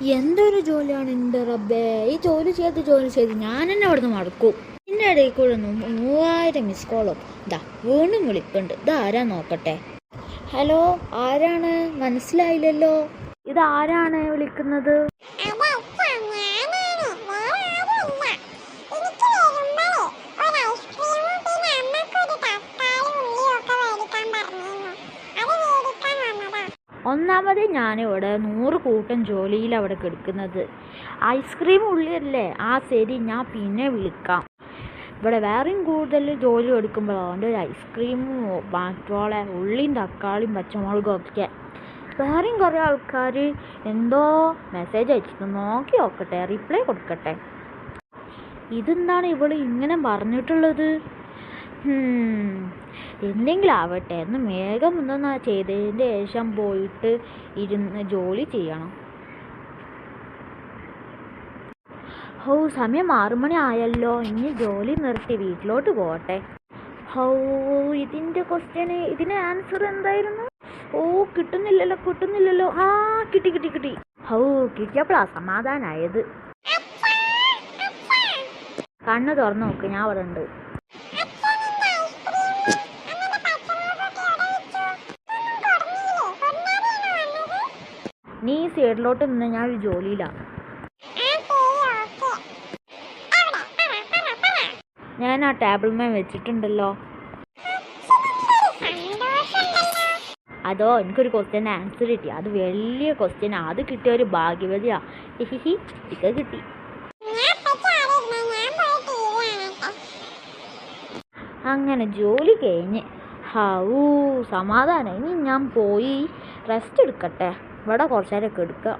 എന്തൊരു ജോലിയാണ് എൻ്റെ റബ്ബേ. ഈ ജോലി ചെയ്ത് ഞാൻ തന്നെ അവിടുന്ന് മടക്കും. ഇതിൻ്റെ ഇടയിൽ കൂടെ 3000 മിസ് കോളും ഇതാ വീണ്ടും വിളിക്കുന്നുണ്ട്. ഇതാരാ നോക്കട്ടെ. ഹലോ, ആരാണ്? മനസ്സിലായില്ലല്ലോ. ഇതാരാണ് വിളിക്കുന്നത്? ഒന്നാമത് ഞാനിവിടെ 100 കൂട്ടം ജോലിയിൽ അവിടെ കിടക്കുന്നത്. ഐസ്ക്രീം ഉള്ളിയല്ലേ? ആ ശരി, ഞാൻ പിന്നെ വിളിക്കാം. ഇവിടെ വേറെയും കൂടുതൽ ജോലി എടുക്കുമ്പോഴോ എൻ്റെ ഒരു ഐസ്ക്രീമും മറ്റോളെ ഉള്ളിയും തക്കാളിയും പച്ചമുളകും ഒക്കെ. വേറെയും കുറേ ആൾക്കാർ എന്തോ മെസ്സേജ് അയച്ചിട്ട് നോക്കി നോക്കട്ടെ, റിപ്ലൈ കൊടുക്കട്ടെ. ഇതെന്താണ് ഇവൾ ഇങ്ങനെ പറഞ്ഞിട്ടുള്ളത്? എന്തെങ്കിലും ആവട്ടെ എന്ന് വേഗം ഒന്നും ചെയ്തതിൻ്റെ ശേഷം പോയിട്ട് ഇരുന്ന് ജോലി ചെയ്യണം. സമയം 6 മണി ആയല്ലോ. ഇനി ജോലി നിർത്തി വീട്ടിലോട്ട് പോകട്ടെ. ഇതിൻ്റെ ഇതിന് ആൻസർ എന്തായിരുന്നു? കിട്ടുന്നില്ലല്ലോ. കിട്ടി. കിട്ടിയപ്പോഴാ സമാധാനായത്. കണ്ണ് തുറന്നു നോക്ക്, ഞാൻ അവിടെ ഉണ്ട്. നീ സൈഡിലോട്ട് നിന്ന്, ഞാനൊരു ജോലിയിലാണ്. ഞാൻ ആ ടേബിൾ മേൽ വെച്ചിട്ടുണ്ടല്ലോ. അതോ എനിക്കൊരു ക്വസ്റ്റ്യൻ ആൻസർ കിട്ടി. അത് വലിയ ക്വസ്റ്റ്യനാ. അത് കിട്ടിയ ഒരു ഭാഗ്യവതിയാ. ഇതൊക്കെ കിട്ടി. അങ്ങനെ ജോലി കഴിഞ്ഞ് സമാധാനം. ഇനി ഞാൻ പോയി റെസ്റ്റ് എടുക്കട്ടെ. ഇവിടെ കുറച്ച് നേരമൊക്കെ എടുക്കാം.